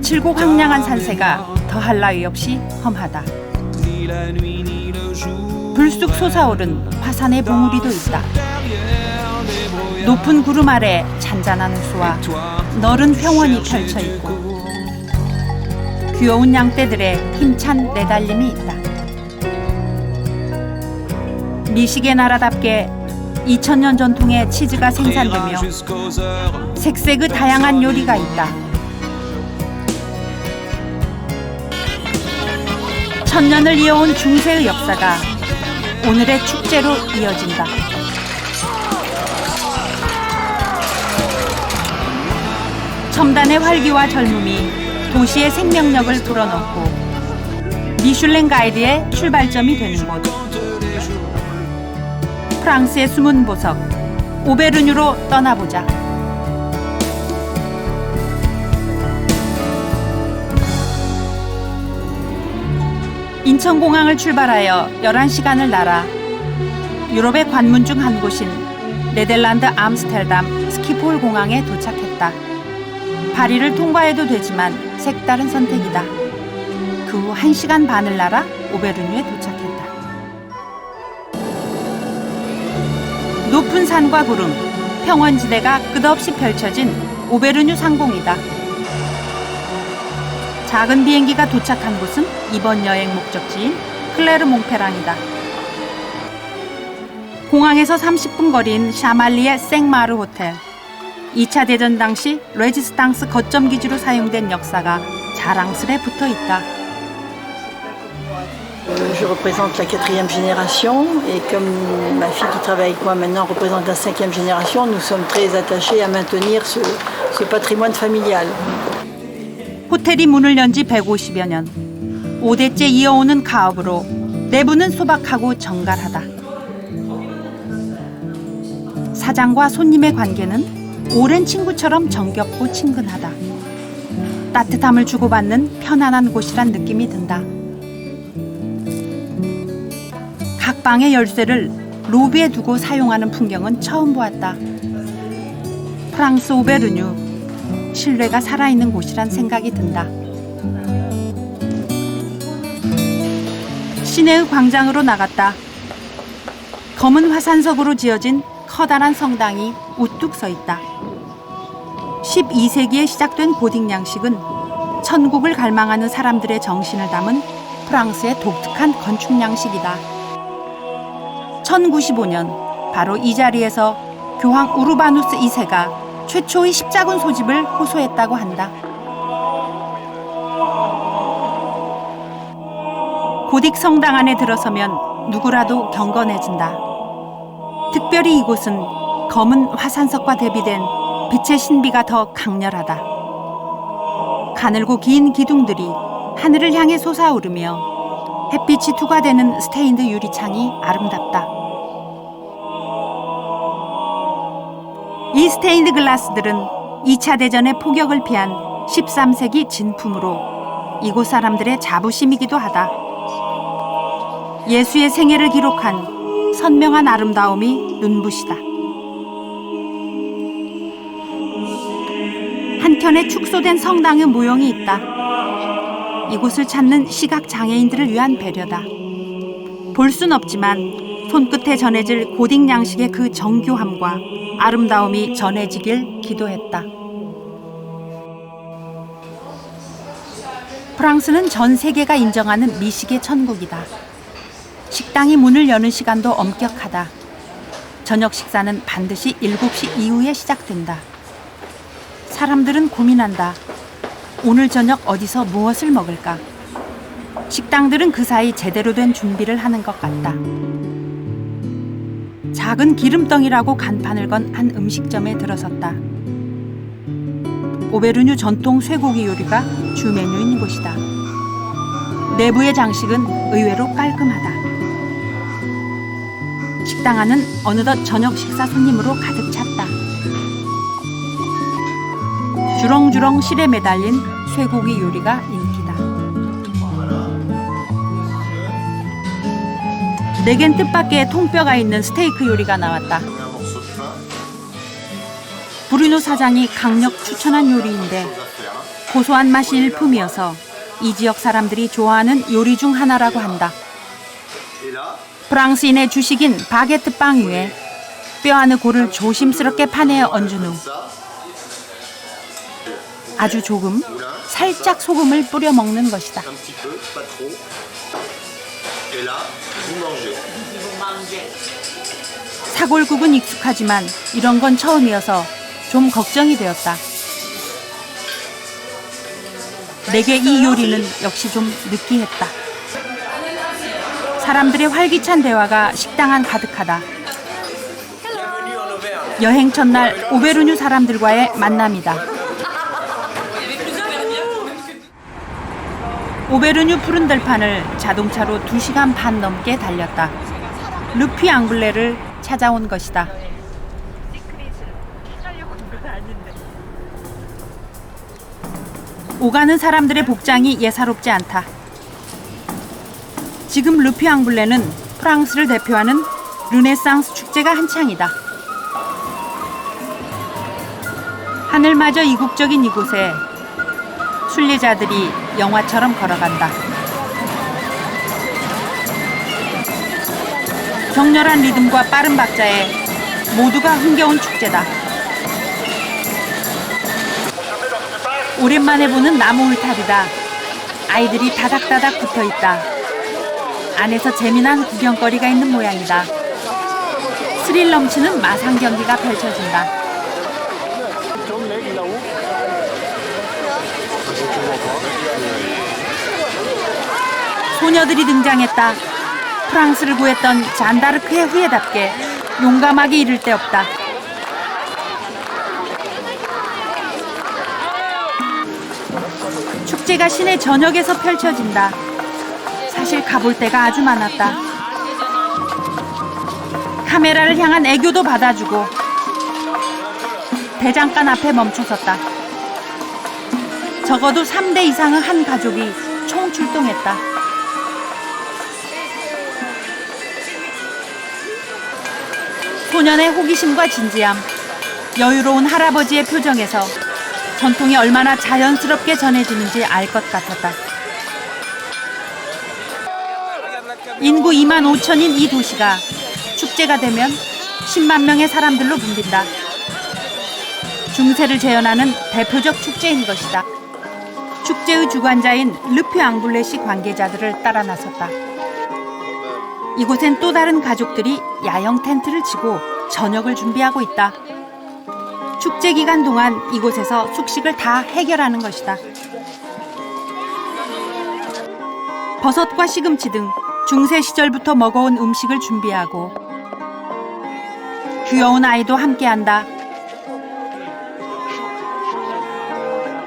거칠고 황량한 산세가 더할 나위 없이 험하다. 불쑥 솟아오른 화산의 봉우리도 있다. 높은 구름 아래 잔잔한 호수와 너른 평원이 펼쳐 있고 귀여운 양떼들의 힘찬 내달림이 있다. 미식의 나라답게 2000년 전통의 치즈가 생산되며 색색의 다양한 요리가 있다. 천년을 이어온 중세의 역사가 오늘의 축제로 이어진다. 첨단의 활기와 젊음이 도시의 생명력을 불어넣고 미슐랭 가이드의 출발점이 되는 곳. 프랑스의 숨은 보석 오베르뉴로 떠나보자. 인천공항을 출발하여 11시간을 날아 유럽의 관문 중 한 곳인 네덜란드 암스테르담 스키폴 공항에 도착했다. 파리를 통과해도 되지만 색다른 선택이다. 그 후 1시간 반을 날아 오베르뉴에 도착했다. 높은 산과 구름, 평원지대가 끝없이 펼쳐진 오베르뉴 상공이다. 작은 비행기가 도착한 곳은 이번 여행 목적지인 클레르몽페랑이다. 공항에서 30분 거리인 샤말리의 생마르 호텔. 2차 대전 당시 레지스탕스 거점 기지로 사용된 역사가 자랑스레 붙어 있다. Je représente la 4e génération et comme ma fille qui travaille avec moi maintenant représente la 5e génération, nous sommes très attachés à maintenir ce patrimoine familial. 호텔이 문을 연 지 150여 년. 5대째 이어오는 가업으로 내부는 소박하고 정갈하다. 사장과 손님의 관계는 오랜 친구처럼 정겹고 친근하다. 따뜻함을 주고받는 편안한 곳이란 느낌이 든다. 각 방의 열쇠를 로비에 두고 사용하는 풍경은 처음 보았다. 프랑스 오베르뉴, 신뢰가 살아있는 곳이란 생각이 든다. 시내의 광장으로 나갔다. 검은 화산석으로 지어진 커다란 성당이 우뚝 서 있다. 12세기에 시작된 고딕 양식은 천국을 갈망하는 사람들의 정신을 담은 프랑스의 독특한 건축 양식이다. 1095년 바로 이 자리에서 교황 우르바누스 2세가 최초의 십자군 소집을 호소했다고 한다. 고딕 성당 안에 들어서면 누구라도 경건해진다. 특별히 이곳은 검은 화산석과 대비된 빛의 신비가 더 강렬하다. 가늘고 긴 기둥들이 하늘을 향해 솟아오르며 햇빛이 투과되는 스테인드 유리창이 아름답다. 이 스테인드 글라스들은 2차 대전의 폭격을 피한 13세기 진품으로 이곳 사람들의 자부심이기도 하다. 예수의 생애를 기록한 선명한 아름다움이 눈부시다. 한켠에 축소된 성당의 모형이 있다. 이곳을 찾는 시각장애인들을 위한 배려다. 볼 순 없지만 손끝에 전해질 고딕 양식의 그 정교함과 아름다움이 전해지길 기도했다. 프랑스는 전 세계가 인정하는 미식의 천국이다. 식당이 문을 여는 시간도 엄격하다. 저녁 식사는 반드시 7시 이후에 시작된다. 사람들은 고민한다. 오늘 저녁 어디서 무엇을 먹을까? 식당들은 그 사이 제대로 된 준비를 하는 것 같다. 작은 기름덩이라고 간판을 건 한 음식점에 들어섰다. 오베르뉴 전통 쇠고기 요리가 주 메뉴인 곳이다. 내부의 장식은 의외로 깔끔하다. 식당 안은 어느덧 저녁 식사 손님으로 가득 찼다. 주렁주렁 실에 매달린 쇠고기 요리가 인기다. 내겐 뜻밖의 통뼈가 있는 스테이크 요리가 나왔다. 브루노 사장이 강력 추천한 요리인데 고소한 맛이 일품이어서 이 지역 사람들이 좋아하는 요리 중 하나라고 한다. 프랑스인의 주식인 바게트 빵 위에 뼈 안의 골을 조심스럽게 판에 얹은 후 아주 조금, 살짝 소금을 뿌려 먹는 것이다. 사골국은 익숙하지만 이런 건 처음이어서 좀 걱정이 되었다. 내게 이 요리는 역시 좀 느끼했다. 사람들의 활기찬 대화가 식당 안 가득하다. 여행 첫날 오베르뉴 사람들과의 만남이다. 오베르뉴 푸른 들판을 자동차로 2시간 반 넘게 달렸다. 르피 앙블레를 찾아온 것이다. 오가는 사람들의 복장이 예사롭지 않다. 지금 르피 앙블레는 프랑스를 대표하는 르네상스 축제가 한창이다. 하늘마저 이국적인 이곳에 순례자들이 영화처럼 걸어간다. 격렬한 리듬과 빠른 박자에 모두가 흥겨운 축제다. 오랜만에 보는 나무 울타리다. 아이들이 다닥다닥 붙어있다. 안에서 재미난 구경거리가 있는 모양이다. 스릴 넘치는 마상 경기가 펼쳐진다. 소녀들이 등장했다. 프랑스를 구했던 잔다르크의 후예답게 용감하게 이를 데 없다. 축제가 시내 전역에서 펼쳐진다. 사실 가볼 데가 아주 많았다. 카메라를 향한 애교도 받아주고 대장간 앞에 멈춰섰다. 적어도 3대 이상의 한 가족이 총 출동했다. 소년의 호기심과 진지함, 여유로운 할아버지의 표정에서 전통이 얼마나 자연스럽게 전해지는지 알 것 같았다. 인구 2만 5천인 이 도시가 축제가 되면 10만 명의 사람들로 붐빈다. 중세를 재현하는 대표적 축제인 것이다. 축제의 주관자인 르피 앙블레시 관계자들을 따라 나섰다. 이곳엔 또 다른 가족들이 야영 텐트를 치고 저녁을 준비하고 있다. 축제 기간 동안 이곳에서 숙식을 다 해결하는 것이다. 버섯과 시금치 등 중세 시절부터 먹어온 음식을 준비하고 귀여운 아이도 함께한다.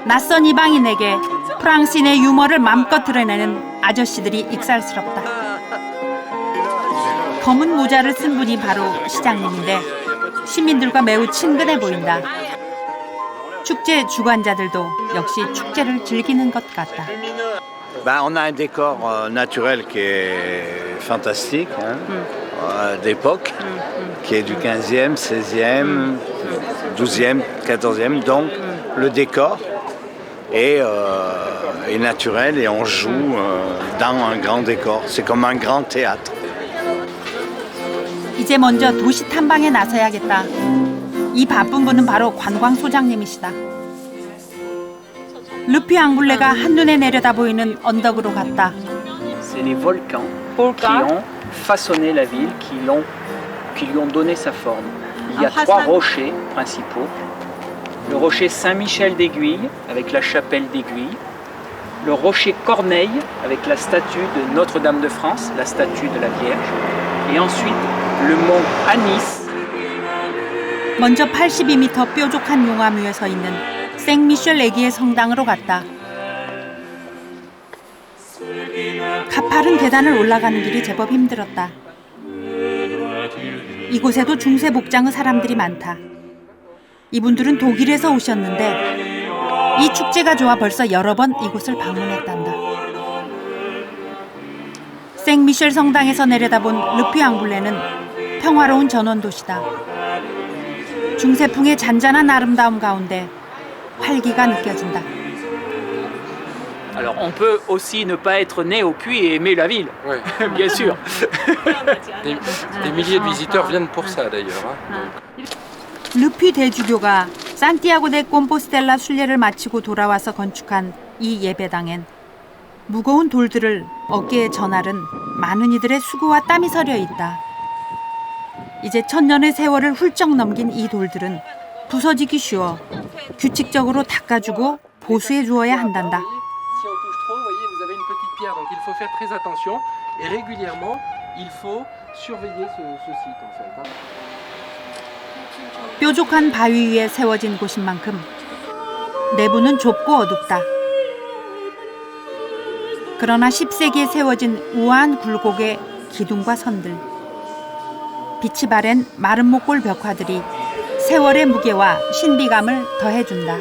낯선 이방인에게 프랑스인의 유머를 맘껏 드러내는 아저씨들이 익살스럽다. 검은 모자를 쓴 분이 바로 시장님인데 시민들과 매우 친근해 보인다. 축제 주관자들도 역시 축제를 즐기는 것 같다. On a un décor naturel qui est fantastique, d'époque, qui est du 15e, 16e, 12e, 14e. Donc le décor est naturel et on joue dans un grand décor. C'est comme un grand théâtre. 이제 먼저 도시 탐방에 나서야겠다. 이 바쁜 분은 바로 관광소장님이시다. 르피 앙블레가 한눈에 내려다 보이는 언덕으로 갔다. C'est les volcans qui ont façonné la ville, qui lui ont donné sa forme. Il y a trois rochers principaux. Le rocher Saint-Michel d'Aiguille, avec la chapelle d'Aiguille. Le rocher Corneille, avec la statue de Notre-Dame de France, la statue de la Vierge. Et ensuite, le mont Anis. 먼저 82m 뾰족한 용암 위에 서 있는 생미셸 애기의 성당으로 갔다. 가파른 계단을 올라가는 길이 제법 힘들었다. 이곳에도 중세 복장의 사람들이 많다. 이분들은 독일에서 오셨는데 이 축제가 좋아 벌써 여러 번 이곳을 방문했단다. 생미셸 성당에서 내려다본 르피 앙블레는 평화로운 전원도시다. 중세풍의 잔잔한 아름다움 가운데 활기가 느껴진다. Alors on peut aussi ne pas être né au Puy et aimer la ville, Ouais. bien sûr. Des milliers de visiteurs viennent pour ça d'ailleurs. Hein. 르피 대주교가 산티아고 데 콤포스텔라 순례를 마치고 돌아와서 건축한 이 예배당엔 무거운 돌들을 어깨에 전할은 많은 이들의 수고와 땀이 서려 있다. 이제 1000년의 세월을 훌쩍 넘긴 이 돌들은 부서지기 쉬워 규칙적으로 닦아주고 보수해 주어야 한단다. Si on touche trop, vous voyez, vous avez une petite pierre, donc il faut faire très attention et régulièrement, il faut surveiller ce site en fait. Hein. 뾰족한 바위 위에 세워진 곳인 만큼 내부는 좁고 어둡다. 그러나 10세기에 세워진 우아한 굴곡의 기둥과 선들, 빛이 바랜 마른 목골 벽화들이 세월의 무게와 신비감을 더해준다.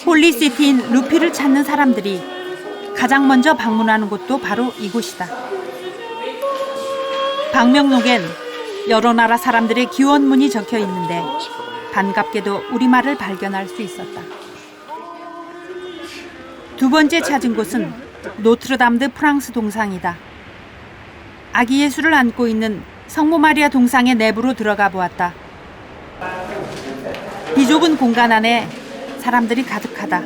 홀리시티인 루피를 찾는 사람들이 가장 먼저 방문하는 곳도 바로 이곳이다. 방명록엔 여러 나라 사람들의 기원문이 적혀 있는데 반갑게도 우리말을 발견할 수 있었다. 두 번째 찾은 곳은 노트르담드 프랑스 동상이다. 아기 예수를 안고 있는 성모 마리아 동상의 내부로 들어가 보았다. 비좁은 공간 안에 사람들이 가득하다.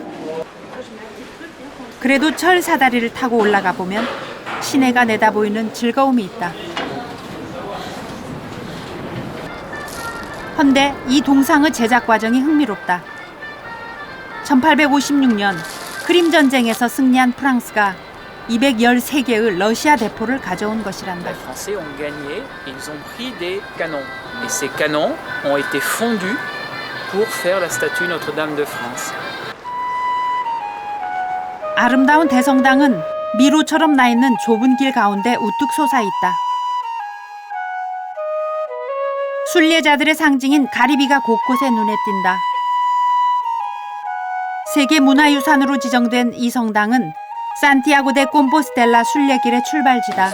그래도 철 사다리를 타고 올라가 보면 시내가 내다보이는 즐거움이 있다. 헌데 이 동상의 제작 과정이 흥미롭다. 1856년 크림 전쟁에서 승리한 프랑스가 213개의 러시아 대포를 가져온 것이란다. Les Français ont gagné, ils ont pris des canons. Et ces canons ont été fondus pour faire la statue Notre-Dame de France. 아름다운 대성당은 미로처럼 나 있는 좁은 길 가운데 우뚝 솟아 있다. 순례자들의 상징인 가리비가 곳곳에 눈에 띈다. 세계 문화유산으로 지정된 이 성당은 산티아고 데 콤포스텔라 순례길의 출발지다.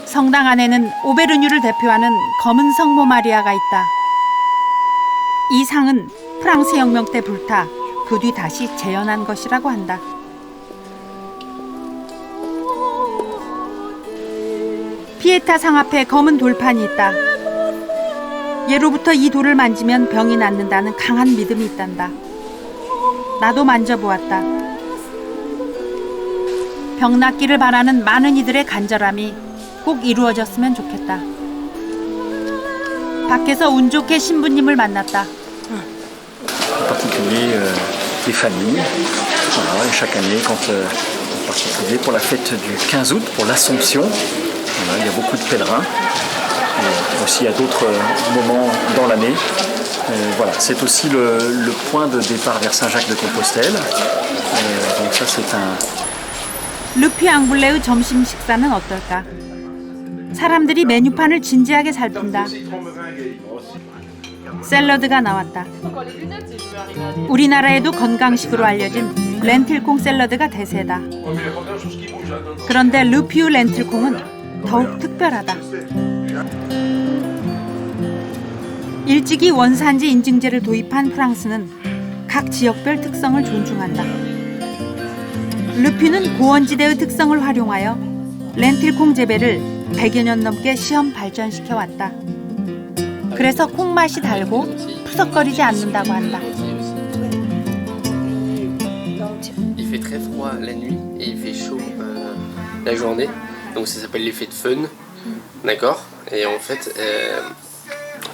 성당 안에는 오베르뉴를 대표하는 검은 성모 마리아가 있다. 이 상은 프랑스 혁명 때 불타 그 뒤 다시 재현한 것이라고 한다. 피에타 상 앞에 검은 돌판이 있다. 예로부터 이 돌을 만지면 병이 낫는다는 강한 믿음이 있단다. 나도 만져보았다. 병 낫기를 바라는 많은 이들의 간절함이 꼭 이루어졌으면 좋겠다. 밖에서 운 좋게 신부님을 만났다. En particulier les familles. Voilà, et chaque année, en particulier pour la fête du 15 août, pour l'Assomption, voilà, il y a beaucoup de pèlerins. Et aussi à d'autres moments dans l'année. Voilà, c'est aussi le point de départ vers Saint-Jacques-de-Compostelle. Donc ça, c'est un... 루피 앙블레의 점심 식사는 어떨까? 사람들이 메뉴판을 진지하게 살핀다. 샐러드가 나왔다. 우리나라에도 건강식으로 알려진 렌틸콩 샐러드가 대세다. 그런데 루피우 렌틸콩은 더욱 특별하다. 일찍이 원산지 인증제를 도입한 프랑스는 각 지역별 특성을 존중한다. 루피는 고원지대의 특성을 활용하여 렌틸콩 재배를 100여 년 넘게 시험 발전시켜 왔다. 그래서 콩맛이 달고 푸석거리지 않는다고 한다. Il fait très froid la nuit et il fait chaud la journée. Donc ça s'appelle l'effet de fun. D'accord. Et en fait,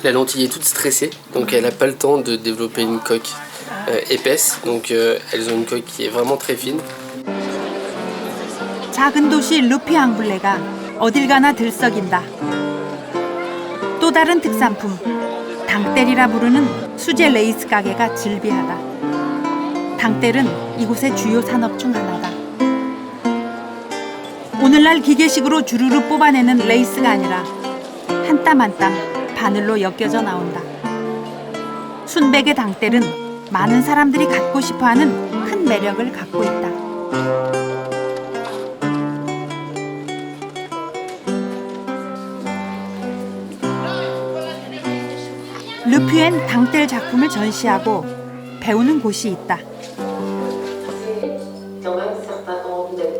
la lentille est toute stressée. Donc elle n'a pas le temps de développer une coque épaisse. Donc elles ont une coque qui est vraiment très fine. 작은 도시 루피 앙블레가 어딜 가나 들썩인다. 또 다른 특산품, 당뗄이라 부르는 수제 레이스 가게가 즐비하다. 당뗄은 이곳의 주요 산업 중 하나다. 오늘날 기계식으로 주르르 뽑아내는 레이스가 아니라 한 땀 한 땀 바늘로 엮여져 나온다. 순백의 당뗄은 많은 사람들이 갖고 싶어하는 큰 매력을 갖고 있다. 후엔 당뗄 작품을 전시하고 배우는 곳이 있다.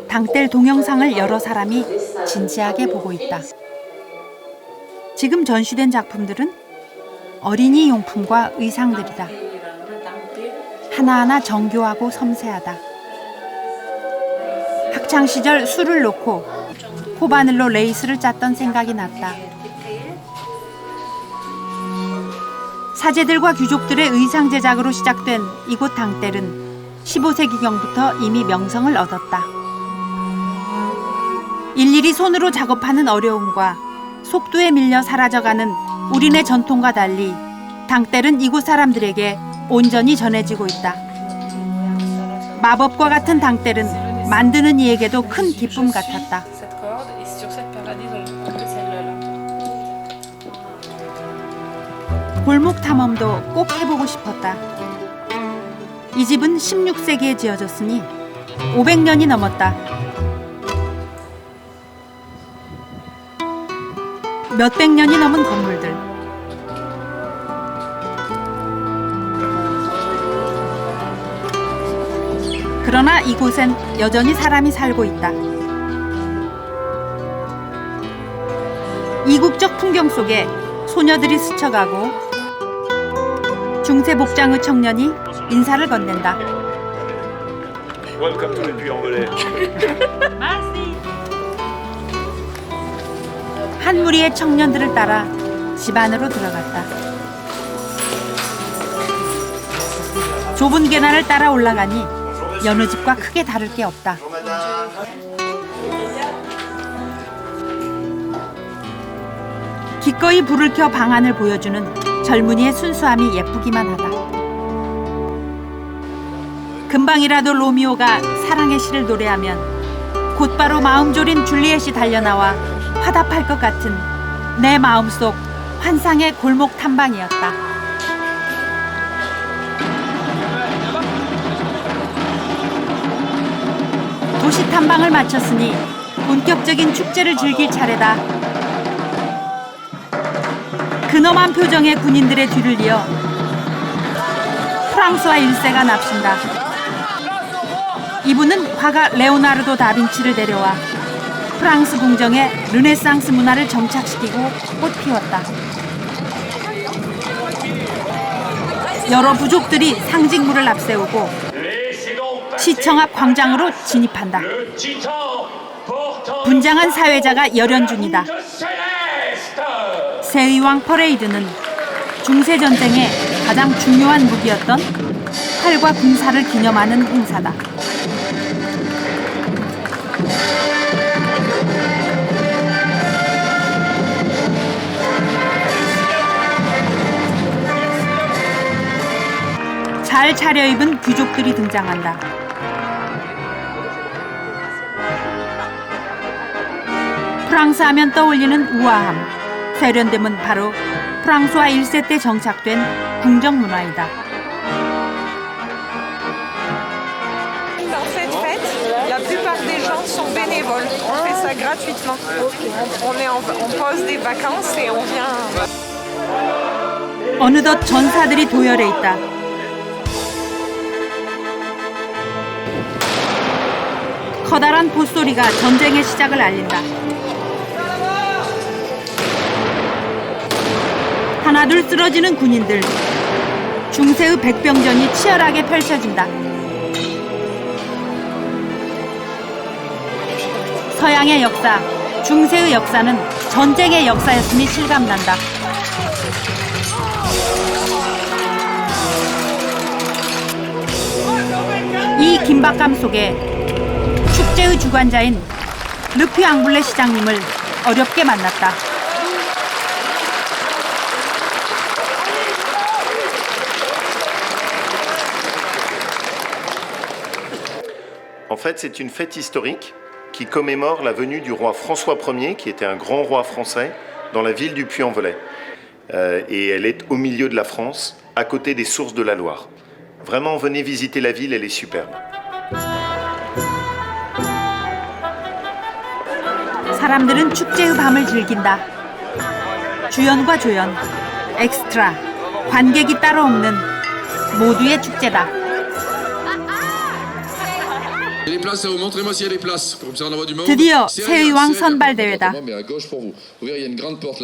당뗄 동영상을 여러 사람이 진지하게 보고 있다. 지금 전시된 작품들은 어린이 용품과 의상들이다. 하나하나 정교하고 섬세하다. 학창시절 술을 놓고 코바늘로 레이스를 짰던 생각이 났다. 사제들과 귀족들의 의상 제작으로 시작된 이곳 당뗄은 15세기경부터 이미 명성을 얻었다. 일일이 손으로 작업하는 어려움과 속도에 밀려 사라져가는 우리네 전통과 달리 당뗄은 이곳 사람들에게 온전히 전해지고 있다. 마법과 같은 당뗄은 만드는 이에게도 큰 기쁨 같았다. 골목 탐험도 꼭 해보고 싶었다. 이 집은 16세기에 지어졌으니 500년이 넘었다. 몇백 년이 넘은 건물들. 그러나 이곳엔 여전히 사람이 살고 있다. 이국적 풍경 속에 소녀들이 스쳐가고 중세 복장의 청년이 인사를 건넨다. 한 무리의 청년들을 따라 집 안으로 들어갔다. 좁은 계단을 따라 올라가니 여느 집과 크게 다를 게 없다. 기꺼이 불을 켜 방안을 보여주는 젊은이의 순수함이 예쁘기만 하다. 금방이라도 로미오가 사랑의 시를 노래하면 곧바로 마음 졸인 줄리엣이 달려나와 화답할 것 같은 내 마음속 환상의 골목 탐방이었다. 도시 탐방을 마쳤으니 본격적인 축제를 즐길 차례다. 근엄한 표정의 군인들의 뒤를 이어 프랑스와 1세가 납신다. 이분은 화가 레오나르도 다빈치를 데려와 프랑스 궁정에 르네상스 문화를 정착시키고 꽃 피웠다. 여러 부족들이 상징물을 앞세우고 시청 앞 광장으로 진입한다. 분장한 사회자가 열연 중이다. 세의왕 퍼레이드는 중세전쟁의 가장 중요한 무기였던 활과 군사를 기념하는 행사다. 잘 차려입은 귀족들이 등장한다. 프랑스 하면 떠올리는 우아함, 세련됨은 바로 프랑스와 1세 때 정착된 궁정 문화이다. Dans cette fête, la plupart des gens sont bénévoles. On fait ça gratuitement. On pose des vacances et on vient. 어느덧 전사들이 도열해 있다. 커다란 봇소리가 전쟁의 시작을 알린다. 하나둘 쓰러지는 군인들. 중세의 백병전이 치열하게 펼쳐진다. 서양의 역사, 중세의 역사는 전쟁의 역사였음이 실감난다. 이 긴박감 속에 축제의 주관자인 르피 앙블레 시장님을 어렵게 만났다. En fait, c'est une fête historique qui commémore la venue du roi François Ier, qui était un grand roi français, dans la ville du Puy-en-Velay. Et elle est au milieu de la France, à côté des sources de la Loire. Vraiment, venez visiter la ville, elle est superbe. 사람들은 축제의 밤을 즐긴다. 주연과 조연, 엑스트라, 관객이 따로 없는 모두의 축제다. 드디어 세의왕 선발대회다.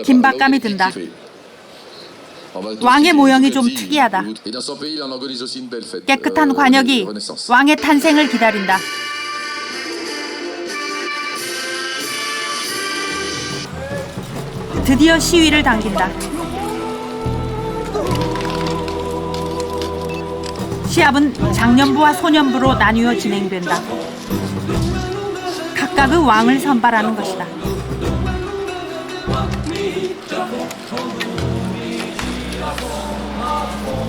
긴박감이 든다. 왕의 모형이 좀 특이하다. 깨끗한 관역이 왕의 탄생을 기다린다. 드디어 시위를 당긴다. 시합은 장년부와 소년부로 나뉘어 진행된다. 각각의 왕을 선발하는 것이다.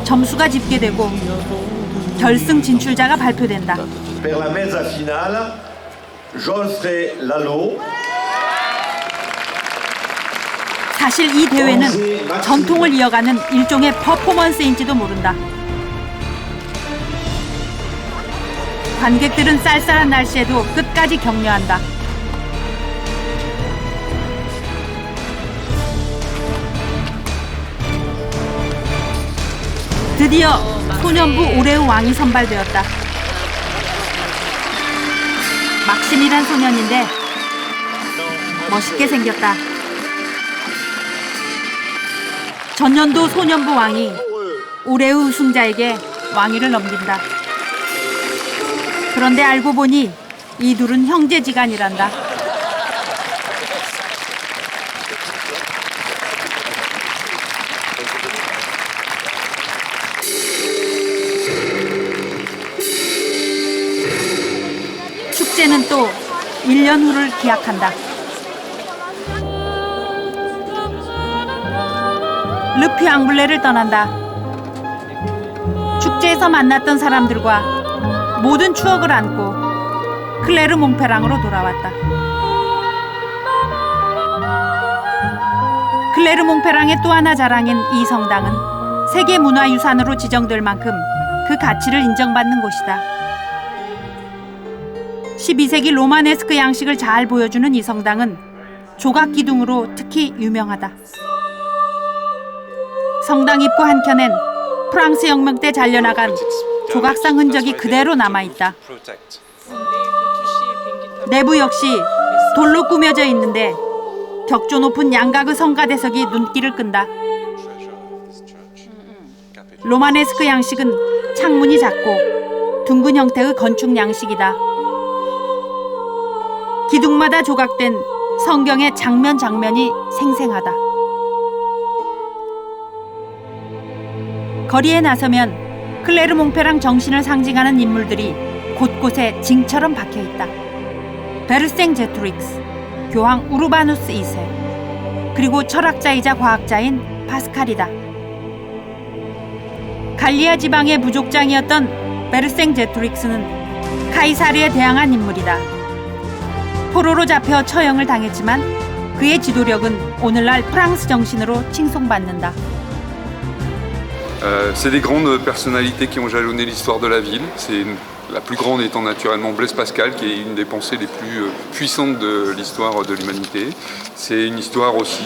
점수가 집계되고 결승 진출자가 발표된다. Per la mesa finale, Geoffrey Lalo. 사실 이 대회는 전통을 이어가는 일종의 퍼포먼스인지도 모른다. 관객들은 쌀쌀한 날씨에도 끝까지 격려한다. 드디어 소년부 올해의 왕이 선발되었다. 막심이란 소년인데 멋있게 생겼다. 전년도 소년부 왕이 올해의 우승자에게 왕위를 넘긴다. 그런데 알고 보니 이 둘은 형제지간이란다. 축제는 또 1년 후를 기약한다. 르피 앙블레를 떠난다. 축제에서 만났던 사람들과 모든 추억을 안고 클레르 몽페랑으로 돌아왔다. 클레르 몽페랑의 또 하나 자랑인 이 성당은 세계문화유산으로 지정될 만큼 그 가치를 인정받는 곳이다. 12세기 로마네스크 양식을 잘 보여주는 이 성당은 조각 기둥으로 특히 유명하다. 성당 입구 한켠엔 프랑스 혁명 때 잘려나간 조각상 흔적이 그대로 남아있다. 내부 역시 돌로 꾸며져 있는데 격조 높은 양각의 성가대석이 눈길을 끈다. 로마네스크 양식은 창문이 작고 둥근 형태의 건축 양식이다. 기둥마다 조각된 성경의 장면이 생생하다. 거리에 나서면 클레르 몽페랑 정신을 상징하는 인물들이 곳곳에 징처럼 박혀있다. 베르생 제트릭스, 교황 우르바누스 2세, 그리고 철학자이자 과학자인 파스칼이다. 갈리아 지방의 부족장이었던 베르생 제트릭스는 카이사르에 대항한 인물이다. 포로로 잡혀 처형을 당했지만 그의 지도력은 오늘날 프랑스 정신으로 칭송받는다. C'est des grandes personnalités qui ont jalonné l'histoire de la ville. La plus grande étant naturellement Blaise Pascal, qui est une des pensées les plus puissantes de l'histoire de l'humanité. C'est une histoire aussi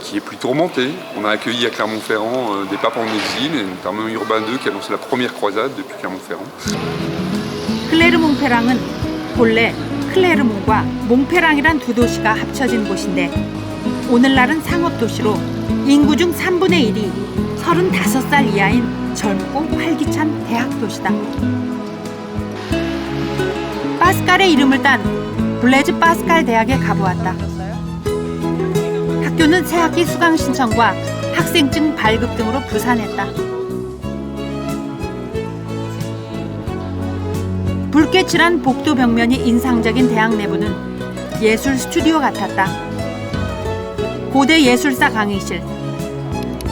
qui est plus tourmentée. On a accueilli à Clermont-Ferrand des papes en exil, et notamment Urbain II qui a lancé la première croisade depuis Clermont-Ferrand. 클레르 몽페랑은 본래 클레르몽과 몽페랑이란 두 도시가 합쳐진 곳인데 오늘날은 상업도시로 인구 중 3분의 1이 35살 이하인 젊고 활기찬 대학 도시다. 파스칼의 이름을 딴 블레즈 파스칼 대학에 가보았다. 학교는 새학기 수강 신청과 학생증 발급 등으로 부산했다. 붉게 칠한 복도 벽면이 인상적인 대학 내부는 예술 스튜디오 같았다. 고대 예술사 강의실,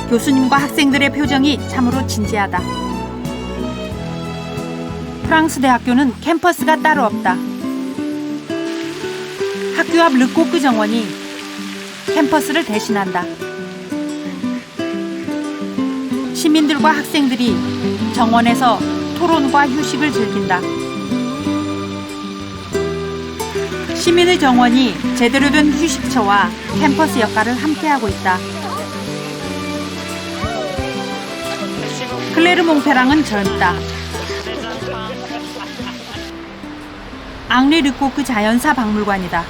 교수님과 학생들의 표정이 참으로 진지하다. 프랑스 대학교는 캠퍼스가 따로 없다. 학교 앞 르코크 정원이 캠퍼스를 대신한다. 시민들과 학생들이 정원에서 토론과 휴식을 즐긴다. 시민의 정원이 제대로 된 휴식처와 캠퍼스 역할을 함께하고 있다. 클레르 몽페랑은 젊다. 앙리 르코크 자연사 박물관이다.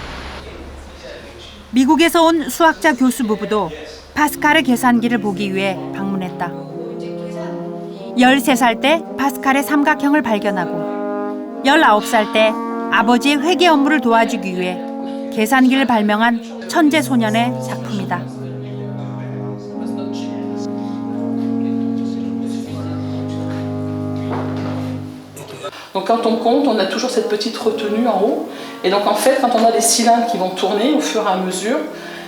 미국에서 온 수학자 교수 부부도 파스칼의 계산기를 보기 위해 방문했다. 13살 때 파스칼의 삼각형을 발견하고 19살 때 아버지의 회계 업무를 도와주기 위해 계산기를 발명한 천재 소년의 작품이다. Donc quand on compte, on a toujours cette petite retenue en haut. Et donc en fait, quand on a des cylindres qui vont tourner au fur et à mesure,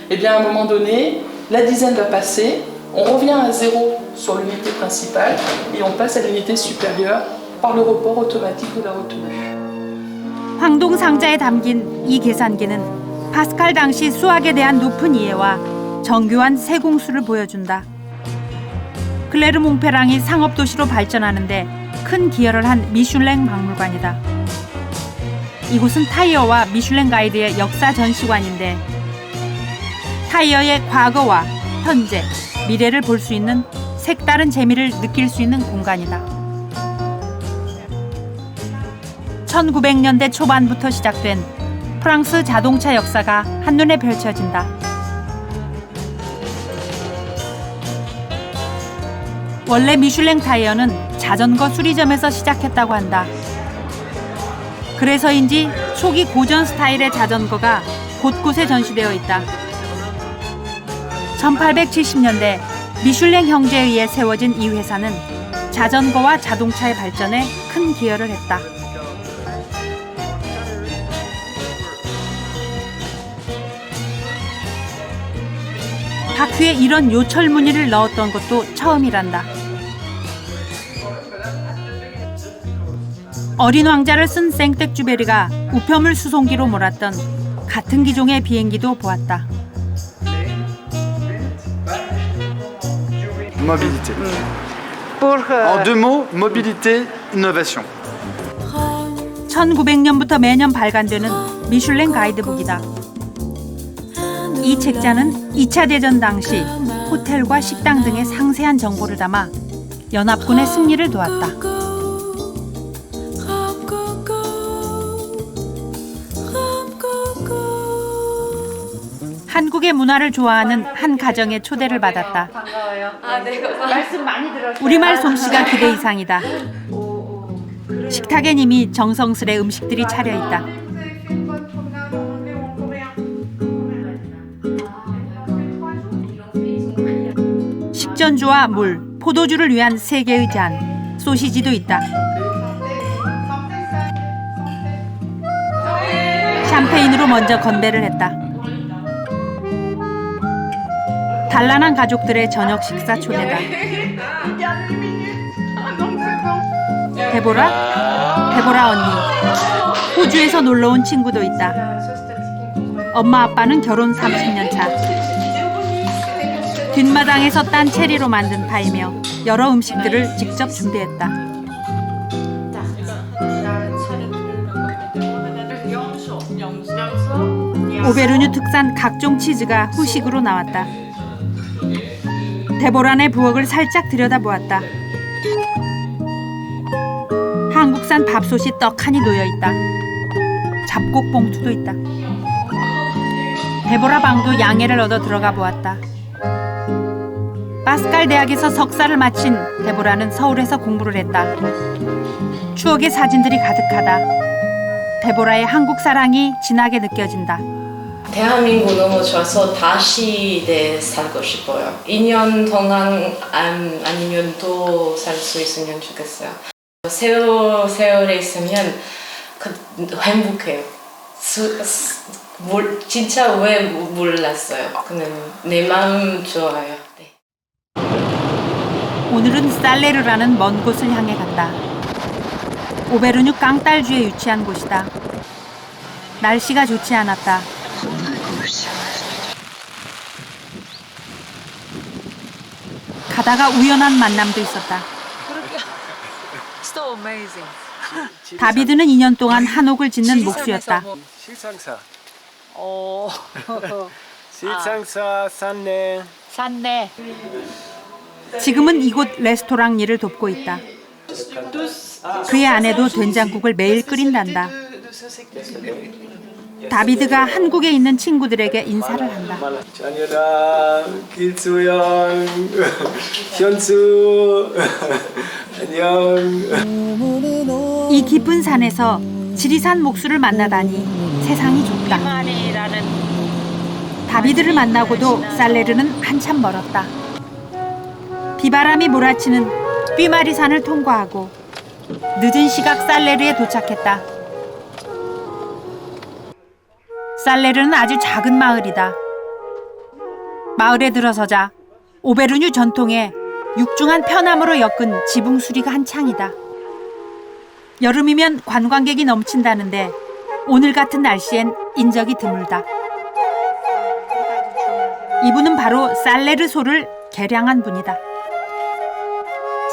eh bien à un moment donné, la dizaine va passer, on revient à zéro sur l'unité principale et on passe à l'unité supérieure par le report automatique de la retenue. 황동 상자에 담긴 이 계산기는 파스칼 당시 수학에 대한 높은 이해와 정교한 세공수를 보여준다. 클레르 몽페랑이 상업도시로 발전하는데 큰 기여를 한 미슐랭 박물관이다. 이곳은 타이어와 미슐랭 가이드의 역사 전시관인데 타이어의 과거와 현재, 미래를 볼 수 있는 색다른 재미를 느낄 수 있는 공간이다. 1900년대 초반부터 시작된 프랑스 자동차 역사가 한눈에 펼쳐진다. 원래 미슐랭 타이어는 자전거 수리점에서 시작했다고 한다. 그래서인지 초기 고전 스타일의 자전거가 곳곳에 전시되어 있다. 1870년대 미슐랭 형제에 의해 세워진 이 회사는 자전거와 자동차의 발전에 큰 기여를 했다. 바퀴에 이런 요철 무늬를 넣었던 것도 처음이란다. 어린 왕자를 쓴 생텍쥐베리가 우편물 수송기로 몰았던 같은 기종의 비행기도 보았다. Mobilité. En deux mots, mobilité, innovation. 1900년부터 매년 발간되는 미슐랭 가이드북이다. 이 책자는 2차 대전 당시 호텔과 식당 등의 상세한 정보를 담아 연합군의 승리를 도왔다. 한국의 문화를 좋아하는 한 가정의 초대를 받았다. 반가워요. 네, 말씀 많이 들었어요. 우리말 솜씨가 기대 이상이다. 식탁엔 이미 정성스레 음식들이 차려 있다. 식전주와 물, 포도주를 위한 3개의 잔, 소시지도 있다. 샴페인으로 먼저 건배를 했다. 단란한 가족들의 저녁 식사 초대다. 데보라 언니, 호주에서 놀러온 친구도 있다. 엄마 아빠는 결혼 30년 차. 뒷마당에서 딴 체리로 만든 파이며 여러 음식들을 직접 준비했다. 오베르뉴 특산 각종 치즈가 후식으로 나왔다. 데보란의 부엌을 살짝 들여다보았다. 한국산 밥솥이 떡하니 놓여있다. 잡곡 봉투도 있다. 데보라 방도 양해를 얻어 들어가 보았다. 파스칼 대학에서 석사를 마친 데보라는 서울에서 공부를 했다. 추억의 사진들이 가득하다. 데보라의 한국 사랑이 진하게 느껴진다. 대한민국 너무 좋아서 다시 살고 싶어요. 2년 동안 아니면 더 살 수 있으면 좋겠어요. 세월에 있으면 행복해요. 진짜 왜 몰랐어요. 그냥 내 마음 좋아요. 네. 오늘은 살레르라는 먼 곳을 향해 간다. 오베르뉴 깡딸주에 위치한 곳이다. 날씨가 좋지 않았다. 가다가 우연한 만남도 있었다. 다비드는 2년 동안 한옥을 짓는 목수였다. 실상사. 실상사 산내. 지금은 이곳 레스토랑 일을 돕고 있다. 그의 아내도 된장국을 매일 끓인단다. 다비드가 한국에 있는 친구들에게 인사를 한다. 찬열아, 길수영, 현수, 안녕. 이 깊은 산에서 지리산 목수를 만나다니 세상이 좁다. 다비드를 만나고도 살레르는 한참 멀었다. 비바람이 몰아치는 삐마리산을 통과하고 늦은 시각 살레르에 도착했다. 살레르는 아주 작은 마을이다. 마을에 들어서자 오베르뉴 전통의 육중한 편암으로 엮은 지붕 수리가 한창이다. 여름이면 관광객이 넘친다는데 오늘 같은 날씨엔 인적이 드물다. 이분은 바로 살레르 소를 개량한 분이다.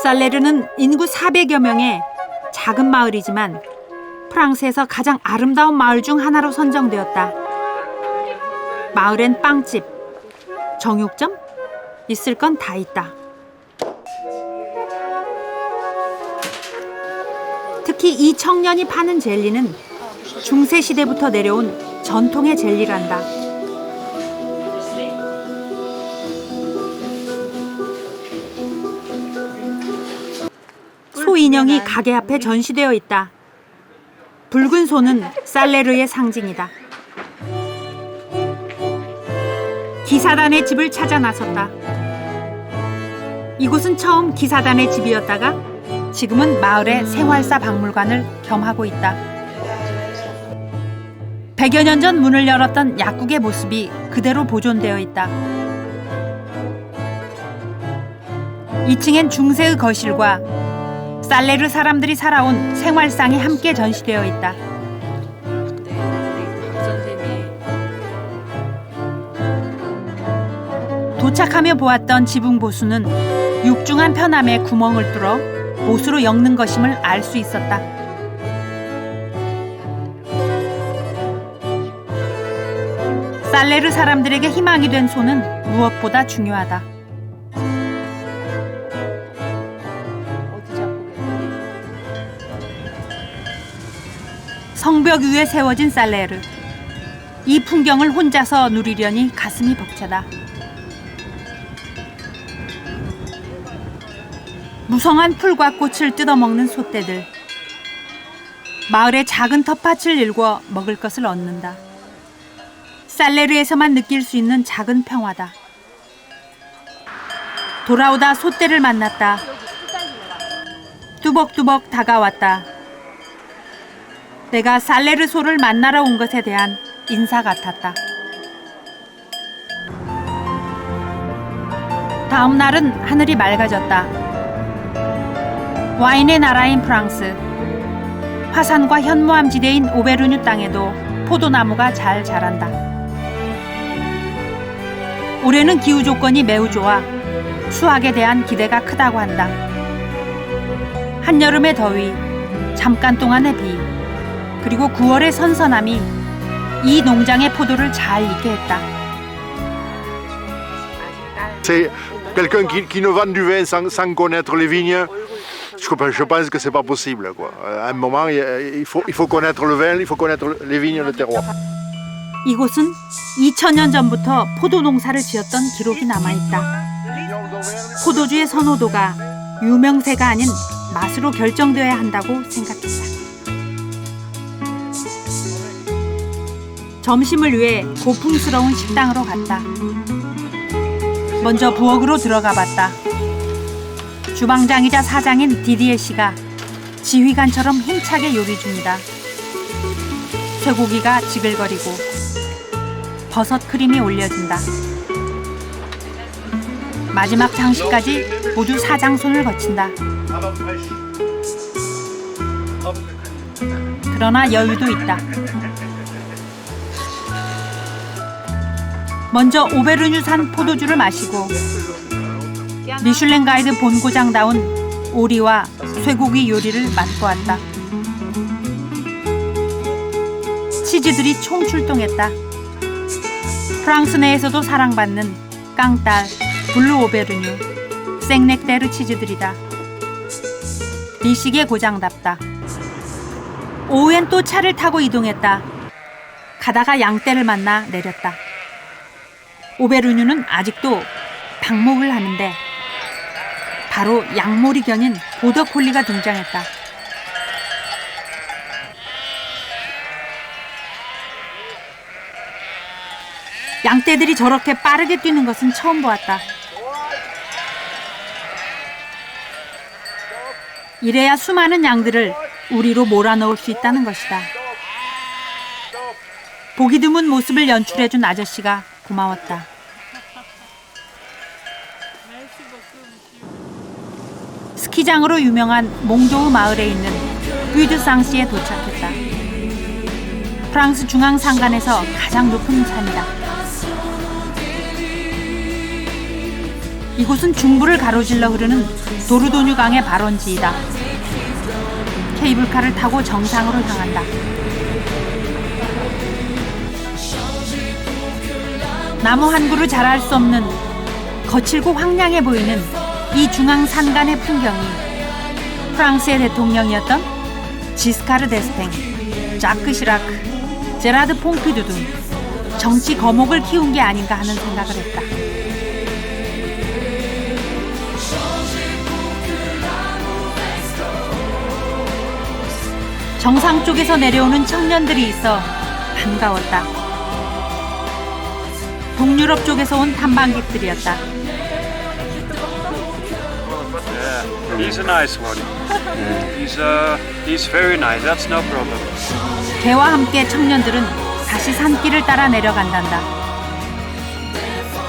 살레르는 인구 400여 명의 작은 마을이지만 프랑스에서 가장 아름다운 마을 중 하나로 선정되었다. 마을엔 빵집, 정육점, 있을 건 다 있다. 특히 이 청년이 파는 젤리는 중세시대부터 내려온 전통의 젤리란다. 소 인형이 가게 앞에 전시되어 있다. 붉은 소는 살레르의 상징이다. 기사단의 집을 찾아 나섰다. 이곳은 처음 기사단의 집이었다가 지금은 마을의 생활사 박물관을 겸하고 있다. 100여 년 전 문을 열었던 약국의 모습이 그대로 보존되어 있다. 2층엔 중세의 거실과 살레르 사람들이 살아온 생활상이 함께 전시되어 있다. 도착하며 보았던 지붕 보수는 육중한 편암에 구멍을 뚫어 못으로 엮는 것임을 알 수 있었다. 살레르 사람들에게 희망이 된 소는 무엇보다 중요하다. 성벽 위에 세워진 살레르. 이 풍경을 혼자서 누리려니 가슴이 벅차다. 무성한 풀과 꽃을 뜯어먹는 소떼들. 마을의 작은 텃밭을 일궈 먹을 것을 얻는다. 살레르에서만 느낄 수 있는 작은 평화다. 돌아오다 소떼를 만났다. 뚜벅뚜벅 다가왔다. 내가 살레르 소를 만나러 온 것에 대한 인사 같았다. 다음 날은 하늘이 맑아졌다. 와인의 나라인 프랑스. 화산과 현무암지대인 오베르뉴 땅에도 포도나무가 잘 자란다. 올해는 기후 조건이 매우 좋아 수확에 대한 기대가 크다고 한다. 한여름의 더위, 잠깐 동안의 비, 그리고 9월의 선선함이 이 농장의 포도를 잘 익게 했다. C'est quelqu'un qui nous vend du vin sans connaître les vignes. Je pense que c'est pas possible, quoi. À un moment, il faut connaître le vin, il faut connaître les vignes, le terroir. 이곳은 2000년 전부터 포도 농사를 지었던 기록이 남아있다. 포도주의 선호도가 유명세가 아닌 맛으로 결정되어야 한다고 생각했다. 점심을 위해 고풍스러운 식당으로 갔다. 먼저 부엌으로 들어가 봤다. 주방장이자 사장인 디디에 씨가 지휘관처럼 힘차게 요리 중이다. 쇠고기가 지글거리고 버섯 크림이 올려진다. 마지막 장식까지 모두 사장 손을 거친다. 그러나 여유도 있다. 먼저 오베르뉴산 포도주를 마시고 미슐랭 가이드 본고장다운 오리와 쇠고기 요리를 맛보았다. 치즈들이 총출동했다. 프랑스 내에서도 사랑받는 깡딸, 블루 오베르뉴, 생넥테르 치즈들이다. 미식의 고장답다. 오후엔 또 차를 타고 이동했다. 가다가 양떼를 만나 내렸다. 오베르뉴는 아직도 방목을 하는데 바로 양모리 견인 보더콜리가 등장했다. 양떼들이 저렇게 빠르게 뛰는 것은 처음 보았다. 이래야 수많은 양들을 우리로 몰아넣을 수 있다는 것이다. 보기 드문 모습을 연출해준 아저씨가 고마웠다. 스키장으로 유명한 몽도우 마을에 있는 뷰드상시에 도착했다. 프랑스 중앙 산간에서 가장 높은 산이다. 이곳은 중부를 가로질러 흐르는 도르도뉴 강의 발원지이다. 케이블카를 타고 정상으로 향한다. 나무 한 그루 자랄 수 없는 거칠고 황량해 보이는 이 중앙 산간의 풍경이 프랑스의 대통령이었던 지스카르 데스탱, 자크 시라크, 제라드 퐁피두 등 정치 거목을 키운 게 아닌가 하는 생각을 했다. 정상 쪽에서 내려오는 청년들이 있어 반가웠다. 동유럽 쪽에서 온 탐방객들이었다. He's a nice one. He's very nice. That's no problem. 개와 함께 청년들은 다시 산길을 따라 내려간단다.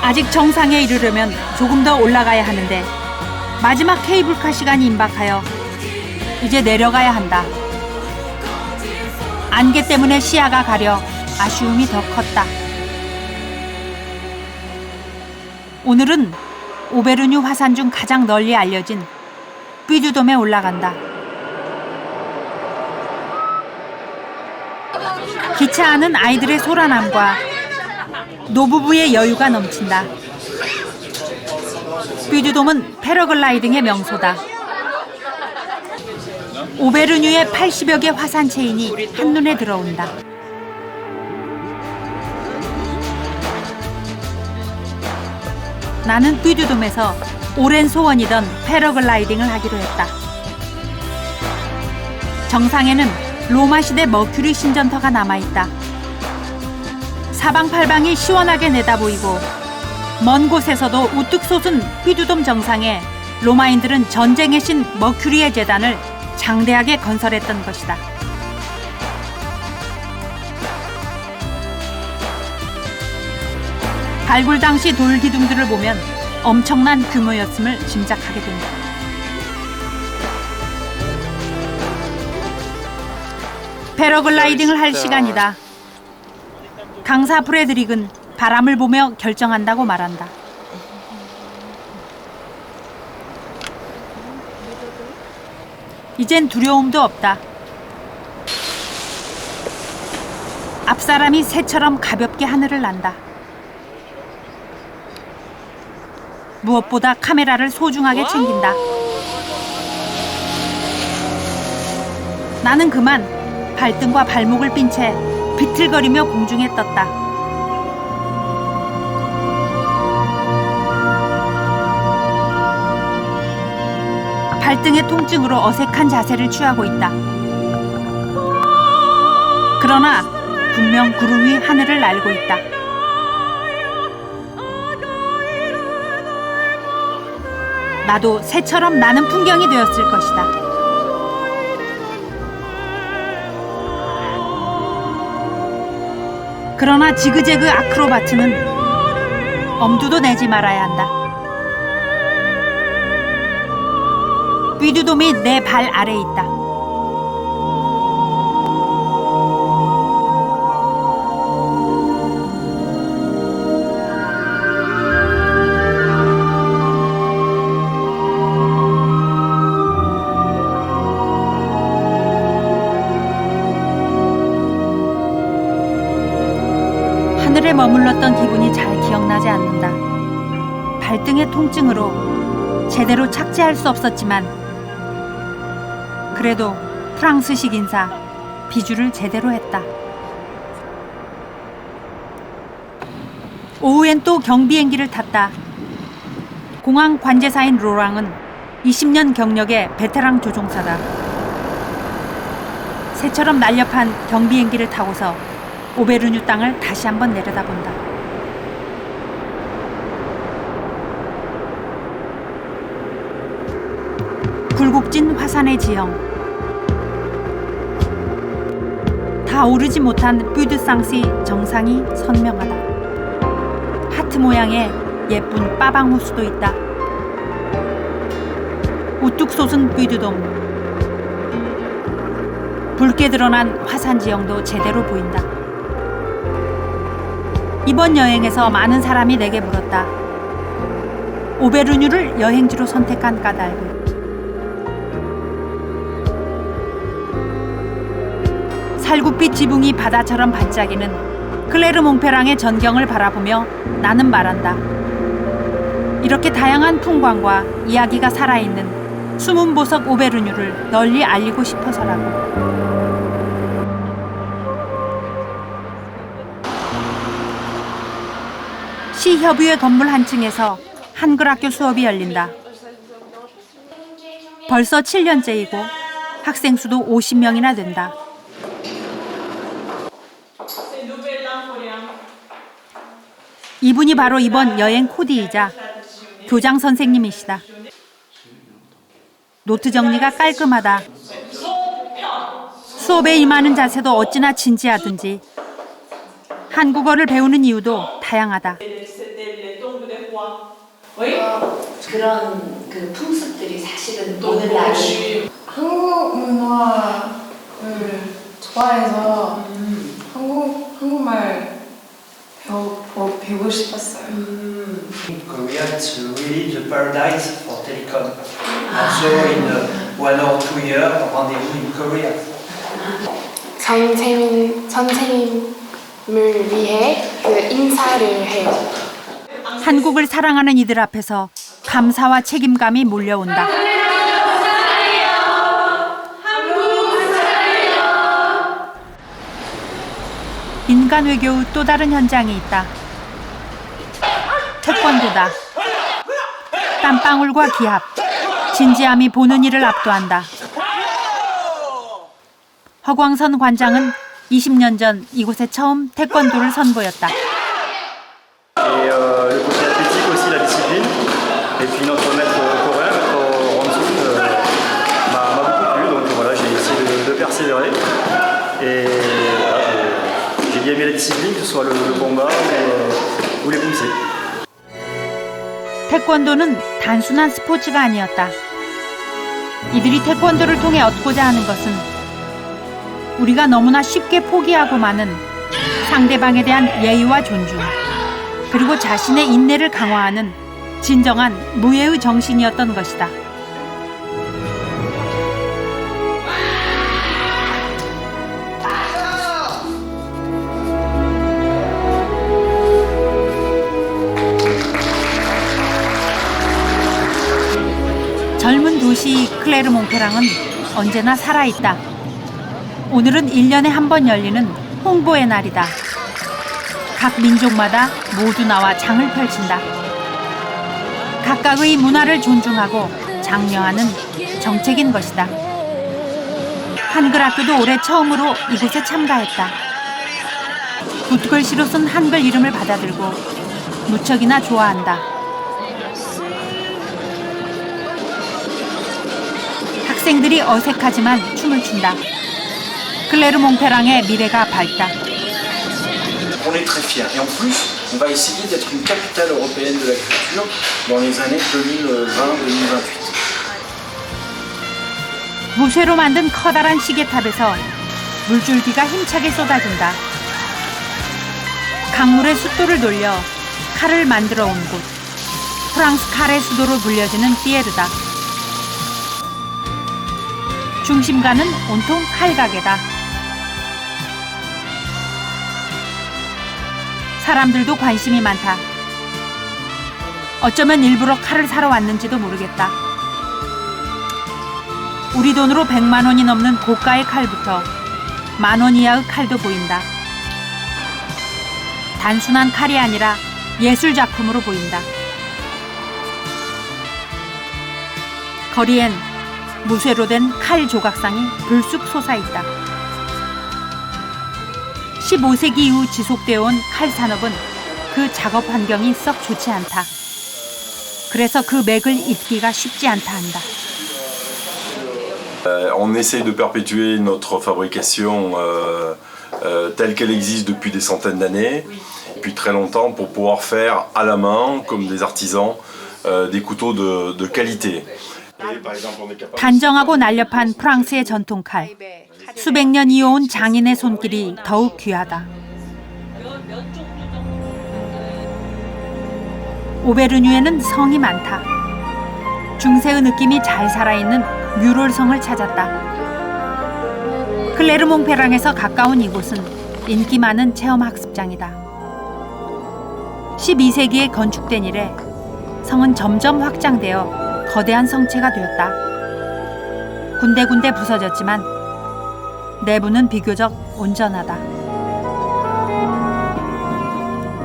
아직 정상에 이르려면 조금 더 올라가야 하는데 마지막 케이블카 시간이 임박하여 이제 내려가야 한다. 안개 때문에 시야가 가려 아쉬움이 더 컸다. 오늘은 오베르뉴 화산 중 가장 널리 알려진 뷰두돔에 올라간다. 기차 안은 아이들의 소란함과 노부부의 여유가 넘친다. 뷰두돔은 패러글라이딩의 명소다. 오베르뉴의 80여 개 화산 체인이 한눈에 들어온다. 나는 뷰두돔에서 오랜 소원이던 패러글라이딩을 하기로 했다. 정상에는 로마 시대 머큐리 신전터가 남아있다. 사방팔방이 시원하게 내다보이고 먼 곳에서도 우뚝 솟은 뷰두돔 정상에 로마인들은 전쟁의 신 머큐리의 제단을 장대하게 건설했던 것이다. 발굴 당시 돌 기둥들을 보면 엄청난 규모였음을 짐작하게 된다. 패러글라이딩을 할 시간이다. 강사 프레드릭은 바람을 보며 결정한다고 말한다. 이젠 두려움도 없다. 앞사람이 새처럼 가볍게 하늘을 난다. 무엇보다 카메라를 소중하게 챙긴다. 나는 그만 발등과 발목을 삔 채 비틀거리며 공중에 떴다. 발등의 통증으로 어색한 자세를 취하고 있다. 그러나 분명 구름 위 하늘을 날고 있다. 나도 새처럼 나는 풍경이 되었을 것이다. 그러나 지그재그 아크로바트는 엄두도 내지 말아야 한다. 뷰두돔이 내 발 아래에 있다. 머물렀던 기분이 잘 기억나지 않는다. 발등의 통증으로 제대로 착지할 수 없었지만 그래도 프랑스식 인사 비주를 제대로 했다. 오후엔 또 경비행기를 탔다. 공항 관제사인 로랑은 20년 경력의 베테랑 조종사다. 새처럼 날렵한 경비행기를 타고서 오베르뉴 땅을 다시 한번 내려다본다. 굴곡진 화산의 지형, 다 오르지 못한 뷰드상시 정상이 선명하다. 하트 모양의 예쁜 빠방 호수도 있다. 우뚝 솟은 뷰드돔, 붉게 드러난 화산 지형도 제대로 보인다. 이번 여행에서 많은 사람이 내게 물었다. 오베르뉴를 여행지로 선택한 까닭을. 살구빛 지붕이 바다처럼 반짝이는 클레르몽페랑의 전경을 바라보며 나는 말한다. 이렇게 다양한 풍광과 이야기가 살아있는 숨은 보석 오베르뉴를 널리 알리고 싶어서라고. 시협의회 건물 한 층에서 한글학교 수업이 열린다. 벌써 7년째이고 학생 수도 50명이나 된다. 이분이 바로 이번 여행 코디이자 교장 선생님이시다. 노트 정리가 깔끔하다. 수업에 임하는 자세도 어찌나 진지하든지 한국어를 배우는 이유도 다양하다. 그런 그 풍습들이 사실은 오늘 날이 한국 문화를 좋아해서 한국말 배우고 싶었어요. Korea, it's really the paradise for telecom. And so in 1 or 2 years, rendezvous in Korea. 선생님을 위해 그 인사를 해요. 한국을 사랑하는 이들 앞에서 감사와 책임감이 몰려온다. 인간 외교의 또 다른 현장이 있다. 태권도다. 땀방울과 기합, 진지함이 보는 이를 압도한다. 허광선 관장은 20년 전 이곳에 처음 태권도를 선보였다. Le côté athlétique aussi, la discipline. Et puis notre maître coréen, notre Ransoon, m'a beaucoup plu. Donc voilà, j'ai essayé de persévérer. Et voilà, j'ai bien aimé la discipline, que ce soit le combat ou les poussées. 태권도는 단순한 스포츠가 아니었다. 이들이 태권도를 통해 얻고자 하는 것은 우리가 너무나 쉽게 포기하고 마는 상대방에 대한 예의와 존중, 그리고 자신의 인내를 강화하는 진정한 무예의 정신이었던 것이다. 젊은 도시 클레르몽페랑은 언제나 살아있다. 오늘은 1년에 한 번 열리는 홍보의 날이다. 각 민족마다 모두 나와 장을 펼친다. 각각의 문화를 존중하고 장려하는 정책인 것이다. 한글학교도 올해 처음으로 이곳에 참가했다. 붓글씨로 쓴 한글 이름을 받아들고 무척이나 좋아한다. 학생들이 어색하지만 춤을 춘다. 클레르몽페랑의 미래가 밝다. On est très fiers. Et en plus, on va essayer d'être une capitale européenne de la culture dans les années 2020-2028. 무쇠로 만든 커다란 시계탑에서 물줄기가 힘차게 쏟아진다. 강물의 숫도를 돌려 칼을 만들어 온 곳. 프랑스 칼의 수도로 불려지는 피에르다. 중심가는 온통 칼가게다. 사람들도 관심이 많다. 어쩌면 일부러 칼을 사러 왔는지도 모르겠다. 우리 돈으로 100만 원이 넘는 고가의 칼부터 10,000원 이하의 칼도 보인다. 단순한 칼이 아니라 예술 작품으로 보인다. 거리엔 무쇠로 된 칼 조각상이 불쑥 솟아있다. 15세기 이후 지속되어 온 칼 산업은 그 작업 환경이 썩 좋지 않다. 그래서 그 맥을 잇기가 쉽지 않다 한다. On essaie de perpétuer notre fabrication telle qu'elle existe depuis des centaines d'années, depuis très longtemps, pour pouvoir faire à la main, comme des artisans, des couteaux de qualité. 단정하고 날렵한 프랑스의 전통칼. 수백 년 이어온 장인의 손길이 더욱 귀하다. 오베르뉴에는 성이 많다. 중세의 느낌이 잘 살아있는 뮤롤성을 찾았다. 클레르몽페랑에서 가까운 이곳은 인기 많은 체험학습장이다. 12세기에 건축된 이래 성은 점점 확장되어 거대한 성체가 되었다. 군데군데 부서졌지만 내부는 비교적 온전하다.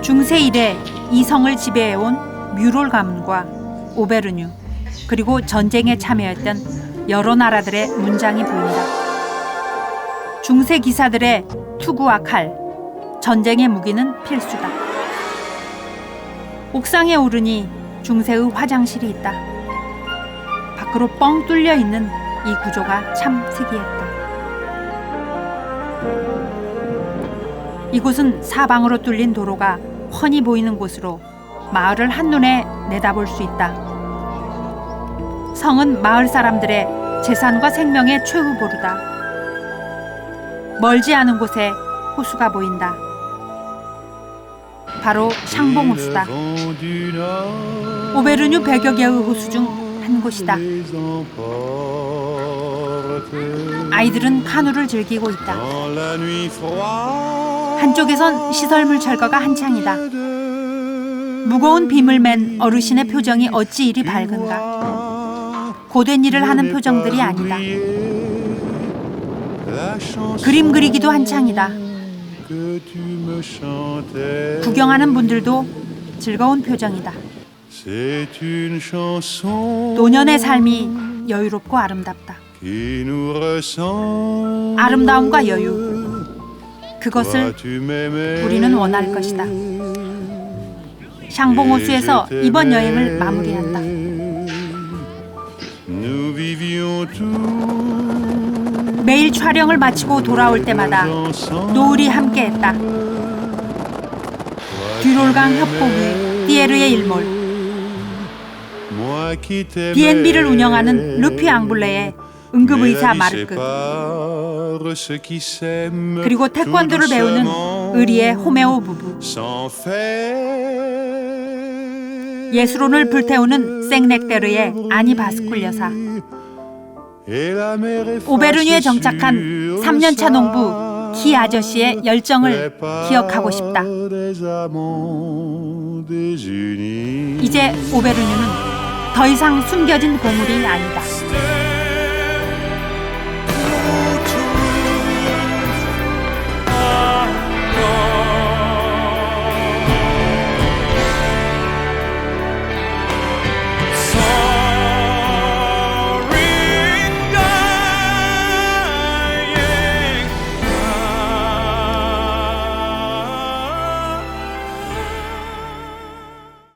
중세 이래 이 성을 지배해온 뮤롤 가문과 오베르뉴, 그리고 전쟁에 참여했던 여러 나라들의 문장이 보인다. 중세 기사들의 투구와 칼, 전쟁의 무기는 필수다. 옥상에 오르니 중세의 화장실이 있다. 밖으로 뻥 뚫려 있는 이 구조가 참 특이했다. 이곳은 사방으로 뚫린 도로가 훤히 보이는 곳으로 마을을 한눈에 내다볼 수 있다. 성은 마을 사람들의 재산과 생명의 최후보루다. 멀지 않은 곳에 호수가 보인다. 바로 샹봉 호수다. 오베르뉴 100여 개의 호수 중 한 곳이다. 아이들은 카누를 즐기고 있다. 한쪽에선 시설물 철거가 한창이다. 무거운 빔을 맨 어르신의 표정이 어찌 이리 밝은가. 고된 일을 하는 표정들이 아니다. 그림 그리기도 한창이다. 구경하는 분들도 즐거운 표정이다. 노년의 삶이 여유롭고 아름답다. 아름다움과 여유, 그것을 우리는 원할 것이다. 샹봉호수에서 이번 여행을 마무리한다. 매일 촬영을 마치고 돌아올 때마다 노을이 함께했다. 듀롤강 협곡 위 띠에르의 일몰, B&B를 운영하는 루피 앙블레의 응급의사 마르크, 그리고 태권도를 배우는 의리의 호메오 부부, 예술혼을 불태우는 생넥데르의 아니 바스쿨 여사, 오베르뉴에 정착한 3년차 농부 기 아저씨의 열정을 기억하고 싶다. 이제 오베르뉴는 더 이상 숨겨진 보물이 아니다.